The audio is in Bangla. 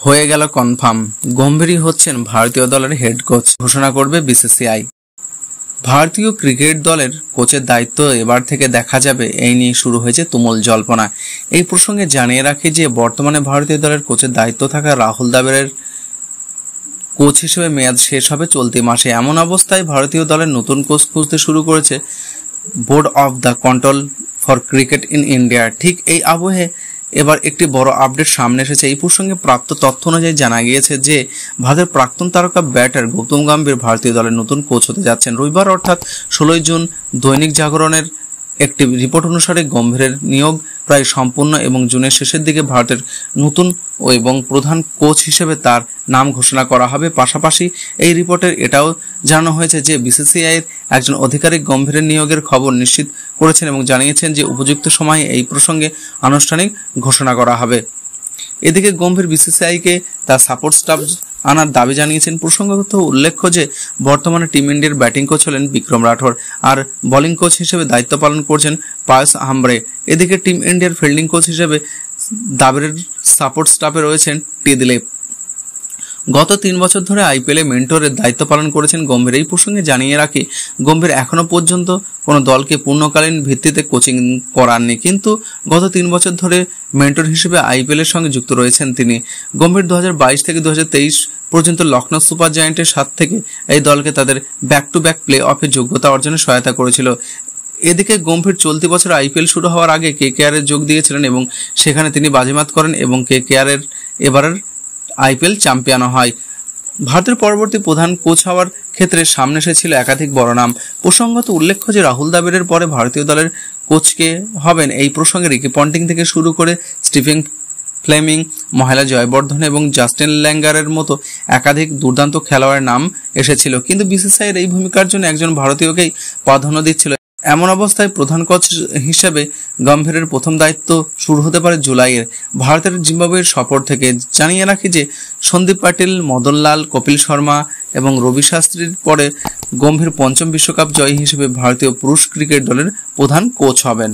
হয়ে গেল কনফার্ম, গম্ভীরই হচ্ছেন ভারতীয় দলের হেড কোচ, ঘোষণা করবে বিসিসিআই। ভারতীয় ক্রিকেট দলের কোচের দায়িত্ব এবার থেকে দেখা যাবে, এই নিয়ে শুরু হয়েছে তুমুল জল্পনা। এই প্রসঙ্গে জানিয়ে রাখি যে বর্তমানে ভারতীয় দলের কোচের দায়িত্ব থাকা রাহুল দ্রাবিড়ের কোচ হিসেবে মেয়াদ শেষ হবে চলতি মাসে। এমন অবস্থায় ভারতীয় দলের নতুন কোচ খুঁজতে শুরু করেছে board of the control for cricket in India. ঠিক এই আবহে এবার একটি বড় আপডেট সামনে এসেছে। এই প্রসঙ্গে প্রাপ্ত তথ্য অনুযায়ী জানা গিয়েছে যে ভারতের প্রাক্তন তারকা ব্যাটার গৌতম গম্ভীর ভারতীয় দলের নতুন কোচ হতে যাচ্ছেন। রবিবার অর্থাৎ 16 জুন দৈনিক জাগরণের একটি রিপোর্ট অনুসারে গম্ভীরের নিয়োগ প্রায় সম্পূর্ণ এবং জুনের শেষের দিকে ভারতের নতুন এবং প্রধান কোচ হিসেবে তার নাম ঘোষণা করা হবে। পাশাপাশি এই রিপোর্টের এটাও জানানো হয়েছে যে বিসিসিআই এর একজন আধিকারিক গম্ভীরের নিয়োগের খবর নিশ্চিত করেছেন এবং জানিয়েছেন যে উপযুক্ত সময়ে এই প্রসঙ্গে আনুষ্ঠানিক ঘোষণা করা হবে। এদিকে গম্ভীর বিসিসিআইকে তার সাপোর্ট স্টাফ আনার দাবি জানিয়েছেন। প্রসঙ্গত উল্লেখ্য যে বর্তমানে টিম ইন্ডিয়ার ব্যাটিং কোচ হলেন বিক্রম রাঠোর, আর বোলিং কোচ হিসেবে দায়িত্ব পালন করছেন পায়স হামব্রে। এদিকে টিম ইন্ডিয়ার ফিল্ডিং কোচ হিসেবে দ্রাবিড়ের সাপোর্ট স্টাফে রয়েছেন টি দিলীপ। গত 3 বছর ধরে আইপিএলে মেন্টরের দায়িত্ব পালন করেছেন গম্ভীর। এই প্রসঙ্গে জানিয়ে রাখি, গম্ভীর এখনো পর্যন্ত কোনো দলকে পূর্ণকালীন ভিত্তিতে কোচিং করাননি, কিন্তু গত 3 বছর ধরে মেন্টর হিসেবে আইপিএলের সঙ্গে যুক্ত রয়েছেন তিনি। গম্ভীর 2022 থেকে 2023 পর্যন্ত লখনৌ সুপার জায়ান্টের সাথ থেকে এই দলকে তাদের ব্যাক টু ব্যাক প্লে অফে যোগ্যতা অর্জনে সহায়তা করেছিল। এদিকে গম্ভীর চলতি বছর আইপিএল শুরু হওয়ার আগে কেকেআর এর যোগ দিয়েছিলেন এবং সেখানে তিনি বাজিমাত করেন এবং কেকেআর এর এবারের আইপিএল চ্যাম্পিয়ন হয়। ভারতের পরবর্তী প্রধান কোচ হওয়ার ক্ষেত্রে সামনে এসেছিল একাধিক বড় নাম। প্রসঙ্গত উল্লেখ্য যে রাহুল দ্রাবিড়ের পরে ভারতীয় দলের কোচকে হবেন এই প্রসঙ্গে রিকি পন্টিং থেকে শুরু করে স্টিফেন ফ্লেমিং, মহেলা জয়বর্ধন এবং জাস্টিন ল্যাঙ্গারের মতো একাধিক দুর্দান্ত খেলোয়াড়ের নাম এসেছিল, কিন্তু বিসিসিআই এর এই ভূমিকার জন্য একজন ভারতীয়কেই প্রাধান্য দিচ্ছিল। এমন অবস্থায় প্রধান কোচ হিসেবে গম্ভীরের প্রথম দায়িত্ব শুরু হতে পারে জুলাইয়ের ভারতের জিম্বাবুয়ের সফর থেকে। জানিয়ে রাখি যে সন্দীপ পাটিল, মদন লাল, কপিল শর্মা এবং রবি শাস্ত্রীর পরে গম্ভীর পঞ্চম বিশ্বকাপ জয়ী হিসেবে ভারতীয় পুরুষ ক্রিকেট দলের প্রধান কোচ হবেন।